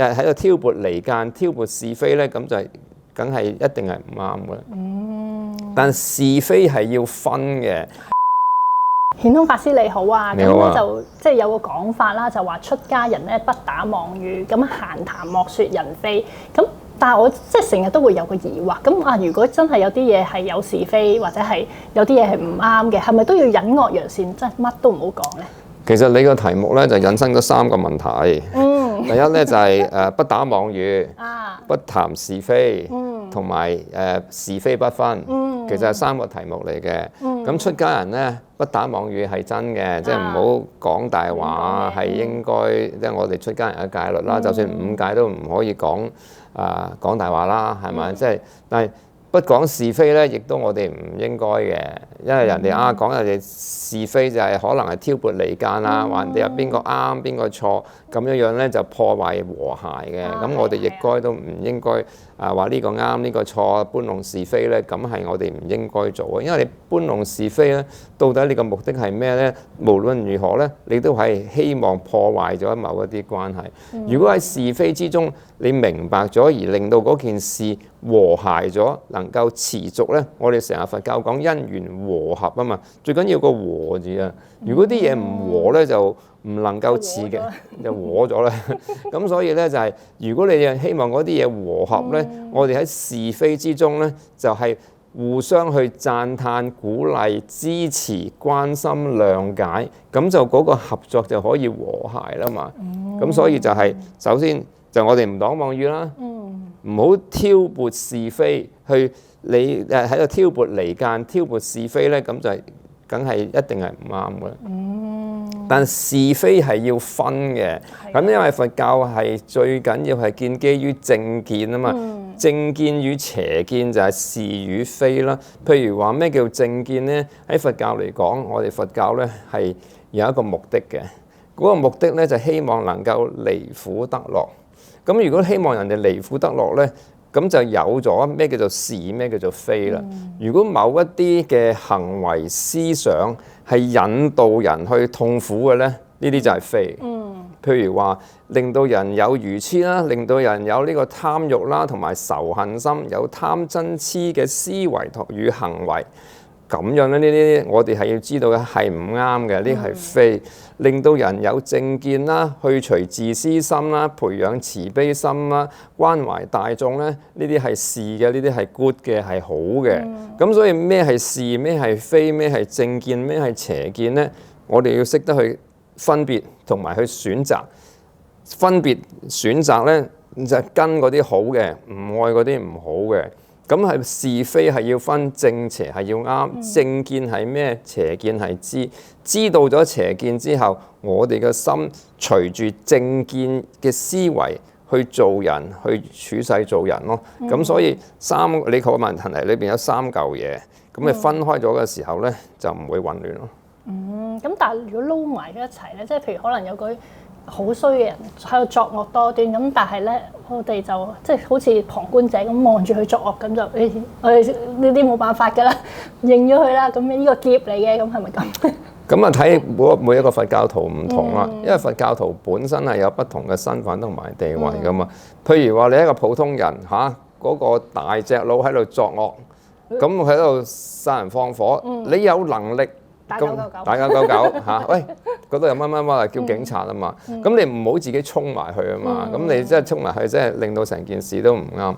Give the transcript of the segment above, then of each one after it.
喺度挑撥離間、挑撥是非咧，咁就梗係一定係唔啱嘅。但是非係要分嘅。顯通法師你好啊，咁你好啊咧就即係有個講法啦，就話出家人咧不打妄語，咁閒談莫説人非。咁但係我即係成日都會有個疑惑，咁啊如果真係有啲嘢係有是非，或者係有啲嘢係唔啱嘅，係咪都要隱惡揚善，即係乜都唔好講咧？其實你個題目咧就引申咗3個問題。第一咧就係不打妄語，不談是非，同埋是非不分。其實係3個題目嚟嘅。咁出家人咧不打妄語係真嘅，即係唔好講大話，係應該即係我哋出家人嘅戒律啦。就算5戒都唔可以講講大話啦，係咪？即係但係不講是非咧，亦都我哋唔應該嘅，因為人哋講人哋是非就係可能係挑撥離間啦，話人哋有邊個啱邊個錯，咁樣樣咧就破壞和諧嘅。咁我哋亦該都唔應該話呢個啱呢個錯，搬弄是非咧，咁係我哋唔應該做嘅。因為你搬弄是非咧，到底你個目的係咩咧？無論如何咧，你都係希望破壞咗某一啲關係。如果喺是非之中你明白咗，而令到嗰件事和諧咗，能夠持續咧，我哋成日佛教講因緣和合啊嘛，最緊要個和字啊。如果啲嘢唔和咧，就唔能夠持嘅，就和咗啦。咁所以咧就係、是，如果你希望嗰啲嘢和合咧，我哋喺是非之中咧，就係、是、互相去讚歎、鼓勵、支持、關心、諒解，咁就嗰個合作就可以和諧啦嘛。咁所以就係、首先就我哋唔講妄語啦。唔好挑撥是非，去你喺度挑撥離間、挑撥是非咧，咁就梗係一定係唔啱嘅。但是非係要分嘅，咁因為佛教係最緊要係建基於正見啊嘛。正見與邪見就係是與非啦。譬如話咩叫正見咧？喺佛教嚟講，我哋佛教咧係有一個目的嘅，嗰個目的咧就希望能夠離苦得樂。咁如果希望人哋離苦得樂咧，咁就有咗咩叫做是，咩叫做非啦。如果某一啲嘅行為思想係引導人去痛苦嘅咧，呢啲就係非。譬如話令到人有愚痴啦，令到人有呢個貪慾啦，同埋仇恨心，有貪嗔痴嘅思維與行為。咁樣咧，呢啲我哋係要知道嘅係唔啱嘅，呢係非。令到人有正見啦，去除自私心啦，培養慈悲心啦，關懷大眾咧，呢啲係是嘅，呢啲係 good 嘅，係好嘅。咁所以咩係是，咩係非，咩係正見，咩係邪見咧？我哋要識得去分別同埋去選擇。分別選擇咧就跟嗰啲好嘅，唔愛嗰啲唔好嘅。咁係是非係要分正邪係要啱，正見係咩？邪見係知道咗邪見之後，我哋嘅心隨住正見嘅思維去做人，去處世做人咯。咁所以你個問題裏邊有3嚿嘢，咁你分開咗嘅時候咧，就唔會混亂咯。咁但係如果撈埋咗一齊咧，即係譬如可能有個好衰嘅人喺度作惡多端，咁但係咧，我哋就即係好似旁觀者咁望住佢作惡，咁就我哋呢啲冇辦法㗎啦，認咗佢啦。咁呢個劫嚟嘅，咁係咪咁？咁啊睇每一個佛教徒唔同啦，因為佛教徒本身係有不同嘅身份同埋地位㗎嘛。譬如話你一個普通人嗰個大隻佬喺度作惡，咁喺度殺人放火，你有能力。打999嚇，喂，嗰度有乜乜乜叫警察啊嘛，咁你唔好自己衝埋去啊嘛，咁你真係衝埋去，真係令到成件事都唔啱。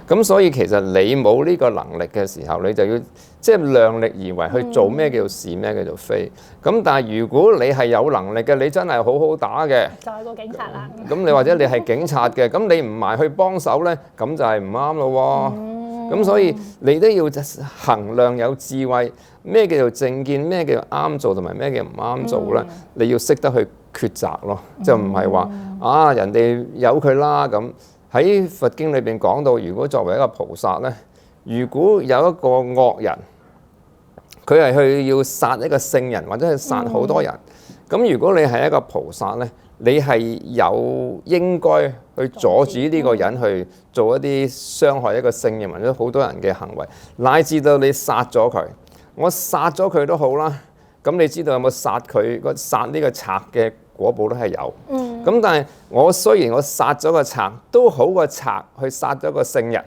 咁所以其實你冇呢個能力嘅時候，你就要即係量力而為去做咩叫做是，咩叫做非。咁但係如果你係有能力嘅，你真係好好打嘅，就係個警察啦。咁你或者你係警察嘅，咁你唔埋去幫手咧，咁就係唔啱咯喎。咁所以你都要衡量有智慧，咩叫做正見，咩叫做啱做，同埋咩叫唔啱做咧？你要識得去抉擇咯，就唔係話人哋由佢啦咁。喺佛經裏邊講到，如果作為一個菩薩咧，如果有一個惡人，佢係去要殺一個聖人或者係殺好多人，咁如果你係一個菩薩咧，你係有應該去阻止呢個人去做一啲傷害一個聖人或者好多人嘅行為，乃至到你殺咗佢，我殺咗佢都好啦。咁你知道有冇殺佢殺呢個賊嘅果報都係有。咁但係我雖然我殺咗個賊，都好過賊去殺咗個聖人。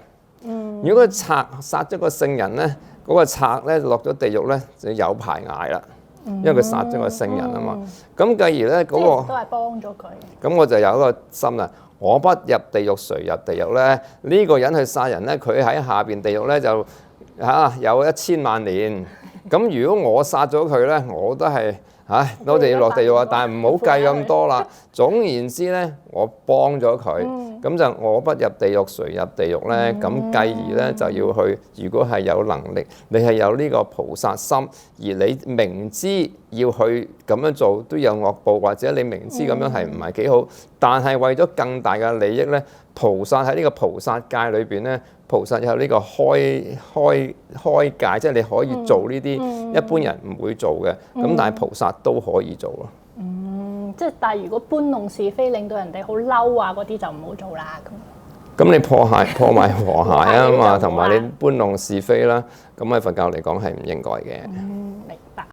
如果個賊殺咗個聖人咧，嗰個賊咧落咗地獄咧就有排捱啦，因為佢殺咗個聖人啊嘛。咁繼而咧嗰個都係幫咗佢。咁我就有一個心啦，我不入地獄，誰入地獄咧？呢個人去殺人咧，佢喺下邊地獄咧就有1000萬年。咁如果我殺咗佢咧，我都係我哋要落地獄啊！但係唔好計咁多啦。總言之咧，我幫咗佢，咁就我不入地獄，誰入地獄咧？咁繼而咧就要去。如果係有能力，你係有呢個菩薩心，而你明知要去咁樣做都有惡報，或者你明知咁樣係唔係幾好，但係為咗更大嘅利益咧，菩薩喺呢個菩薩界裏邊咧，菩薩有呢個開戒，即係你可以做呢啲一般人唔會做嘅，咁但係菩薩都可以做咯。即係但係如果搬弄是非，令到人哋好嬲啊嗰啲就唔好做啦咁。咁你破壞和諧啊嘛，同埋你搬弄是非啦，咁喺佛教嚟講係唔應該嘅。明白。